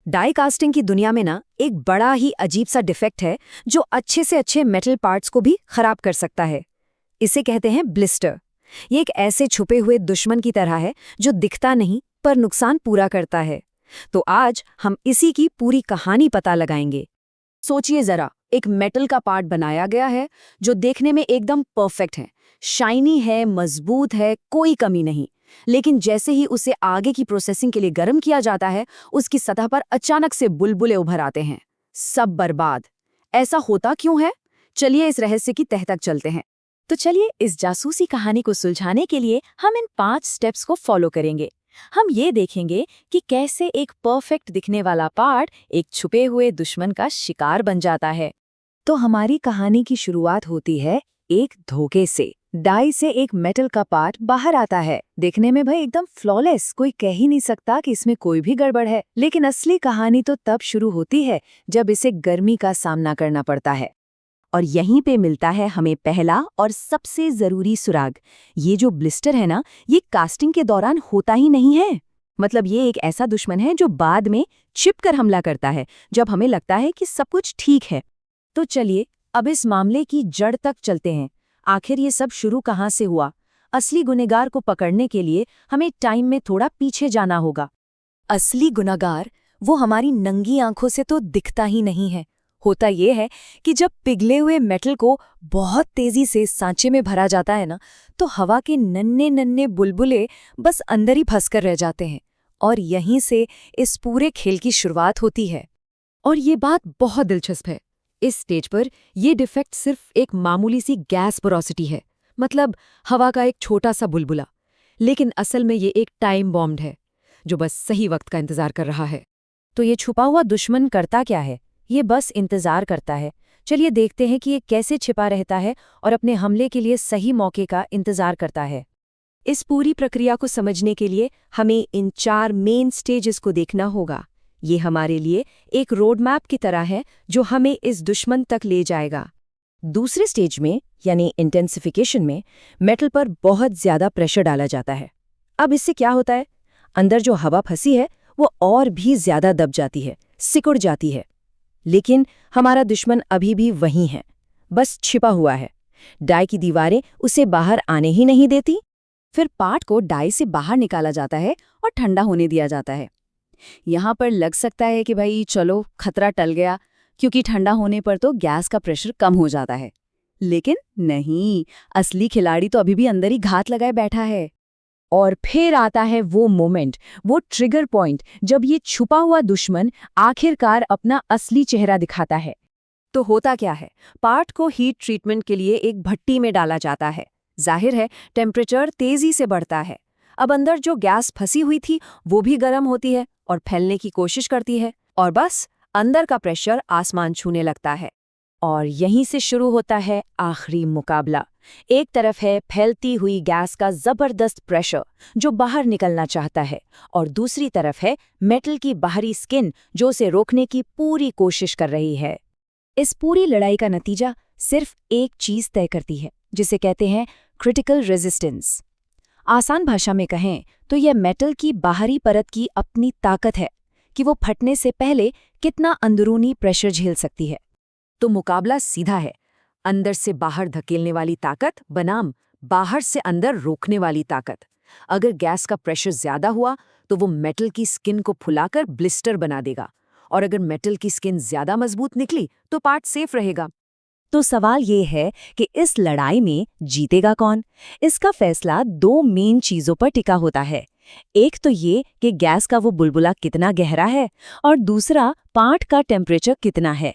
Die casting की दुनिया में ना एक बड़ा ही अजीब सा डिफेक्ट है जो अच्छे से अच्छे मेटल पार्ट्स को भी खराब कर सकता है। इसे कहते हैं ब्लिस्टर। ये एक ऐसे छुपे हुए दुश्मन की तरह है जो दिखता नहीं पर नुकसान पूरा करता है। तो आज हम इसी की पूरी कहानी पता लगाएंगे। सोचिए जरा, एक मेटल का पार्ट बनाया गया है जो देखने में एकदम परफेक्ट है, शाइनी है, मजबूत है, कोई कमी नहीं। लेकिन जैसे ही उसे आगे की प्रोसेसिंग के लिए गर्म किया जाता है, उसकी सतह पर अचानक से बुलबुले उभर आते हैं। सब बर्बाद। ऐसा होता क्यों है? चलिए इस रहस्य की तह तक चलते हैं। तो चलिए इस जासूसी कहानी को सुलझाने के लिए हम इन 5 स्टेप्स को फॉलो करेंगे। हम ये देखेंगे कि कैसे एक परफेक्ट दिखने वाला पार्ट एक छुपे हुए दुश्मन का शिकार बन जाता है। तो हमारी कहानी की शुरुआत होती है एक धोखे से। डाई से एक मेटल का पार्ट बाहर आता है। देखने में भाई एकदम फ्लॉलेस, कोई कह ही नहीं सकता कि इसमें कोई भी गड़बड़ है। लेकिन असली कहानी तो तब शुरू होती है जब इसे गर्मी का सामना करना पड़ता है। और यहीं पे मिलता है हमें पहला और सबसे जरूरी सुराग। ये जो ब्लिस्टर है ना, ये कास्टिंग के दौरान होता ही नहीं है। मतलब ये एक ऐसा दुश्मन है जो बाद में छिपकर हमला करता है, जब हमें लगता है कि सब कुछ ठीक है। तो चलिए अब इस मामले की जड़ तक चलते हैं। आखिर ये सब शुरू कहाँ से हुआ? असली गुनहगार को पकड़ने के लिए हमें टाइम में थोड़ा पीछे जाना होगा। असली गुनहगार वो हमारी नंगी आंखों से तो दिखता ही नहीं है। होता ये है कि जब पिघले हुए मेटल को बहुत तेजी से सांचे में भरा जाता है ना, तो हवा के नन्हे नन्हे बुलबुले बस अंदर ही फंसकर रह जाते हैं। और यहीं से इस पूरे खेल की शुरुआत होती है। और ये बात बहुत दिलचस्प है। इस स्टेज पर यह डिफेक्ट सिर्फ एक मामूली सी गैस पोरोसिटी है, मतलब हवा का एक छोटा सा बुलबुला। लेकिन असल में ये एक टाइम बॉम्ब है जो बस सही वक्त का इंतजार कर रहा है। तो ये छुपा हुआ दुश्मन करता क्या है? ये बस इंतजार करता है। चलिए देखते हैं कि ये कैसे छिपा रहता है और अपने हमले के लिए सही मौके का इंतजार करता है। इस पूरी प्रक्रिया को समझने के लिए हमें इन 4 मेन स्टेजेस को देखना होगा। ये हमारे लिए एक रोड मैप की तरह है जो हमें इस दुश्मन तक ले जाएगा। दूसरे स्टेज में यानी इंटेंसिफिकेशन में मेटल पर बहुत ज्यादा प्रेशर डाला जाता है। अब इससे क्या होता है? अंदर जो हवा फंसी है वो और भी ज्यादा दब जाती है, सिकुड़ जाती है। लेकिन हमारा दुश्मन अभी भी वहीं है, बस छिपा हुआ है। डाई की दीवारें उसे बाहर आने ही नहीं देती। फिर पार्ट को डाई से बाहर निकाला जाता है और ठंडा होने दिया जाता है। यहाँ पर लग सकता है कि भाई चलो खतरा टल गया, क्योंकि ठंडा होने पर तो गैस का प्रेशर कम हो जाता है। लेकिन नहीं, असली खिलाड़ी तो अभी भी अंदर ही घात लगाए बैठा है। और फिर आता है वो मोमेंट, वो ट्रिगर पॉइंट, जब ये छुपा हुआ दुश्मन आखिरकार अपना असली चेहरा दिखाता है। तो होता क्या है? पार्ट को हीट ट्रीटमेंट के लिए एक भट्टी में डाला जाता है। जाहिर है टेम्परेचर तेजी से बढ़ता है। अब अंदर जो गैस फंसी हुई थी वो भी गर्म होती है और फैलने की कोशिश करती है, और बस अंदर का प्रेशर आसमान छूने लगता है। और यहीं से शुरू होता है आखिरी मुकाबला। एक तरफ है फैलती हुई गैस का जबरदस्त प्रेशर जो बाहर निकलना चाहता है, और दूसरी तरफ है मेटल की बाहरी स्किन जो उसे रोकने की पूरी कोशिश कर रही है। इस पूरी लड़ाई का नतीजा सिर्फ एक चीज तय करती है, जिसे कहते हैं क्रिटिकल रेजिस्टेंस। आसान भाषा में कहें तो यह मेटल की बाहरी परत की अपनी ताकत है कि वो फटने से पहले कितना अंदरूनी प्रेशर झेल सकती है। तो मुकाबला सीधा है, अंदर से बाहर धकेलने वाली ताकत बनाम बाहर से अंदर रोकने वाली ताकत। अगर गैस का प्रेशर ज्यादा हुआ तो वो मेटल की स्किन को फुलाकर ब्लिस्टर बना देगा, और अगर मेटल की स्किन ज्यादा मजबूत निकली तो पार्ट सेफ रहेगा। तो सवाल ये है कि इस लड़ाई में जीतेगा कौन? इसका फैसला 2 मेन चीजों पर टिका होता है। एक तो ये कि गैस का वो बुलबुला कितना गहरा है, और दूसरा पार्ट का टेम्परेचर कितना है।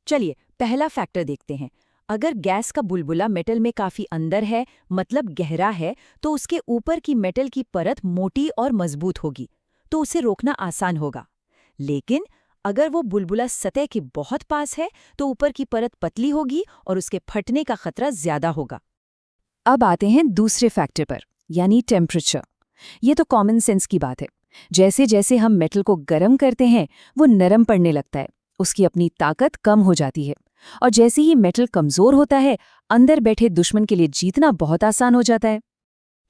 चलिए पहला फैक्टर देखते हैं। अगर गैस का बुलबुला मेटल में काफी अंदर है, मतलब गहरा है, तो उसके ऊपर की मेटल की परत मोटी और मजबूत होगी, तो उसे रोकना आसान होगा। लेकिन अगर वो बुलबुला सतह के बहुत पास है तो ऊपर की परत पतली होगी और उसके फटने का खतरा ज्यादा होगा। अब आते हैं दूसरे फैक्टर पर, यानी टेम्परेचर। ये तो कॉमन सेंस की बात है। जैसे जैसे हम मेटल को गर्म करते हैं वो नरम पड़ने लगता है, उसकी अपनी ताकत कम हो जाती है। और जैसे ही मेटल कमजोर होता है, अंदर बैठे दुश्मन के लिए जीतना बहुत आसान हो जाता है।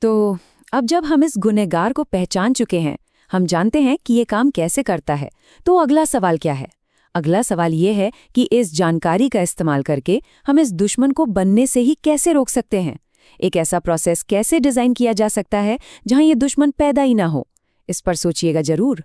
तो अब जब हम इस गुनहगार को पहचान चुके हैं, हम जानते हैं कि ये काम कैसे करता है, तो अगला सवाल क्या है? अगला सवाल ये है कि इस जानकारी का इस्तेमाल करके हम इस दुश्मन को बनने से ही कैसे रोक सकते हैं? एक ऐसा प्रोसेस कैसे डिज़ाइन किया जा सकता है जहां ये दुश्मन पैदा ही ना हो? इस पर सोचिएगा जरूर।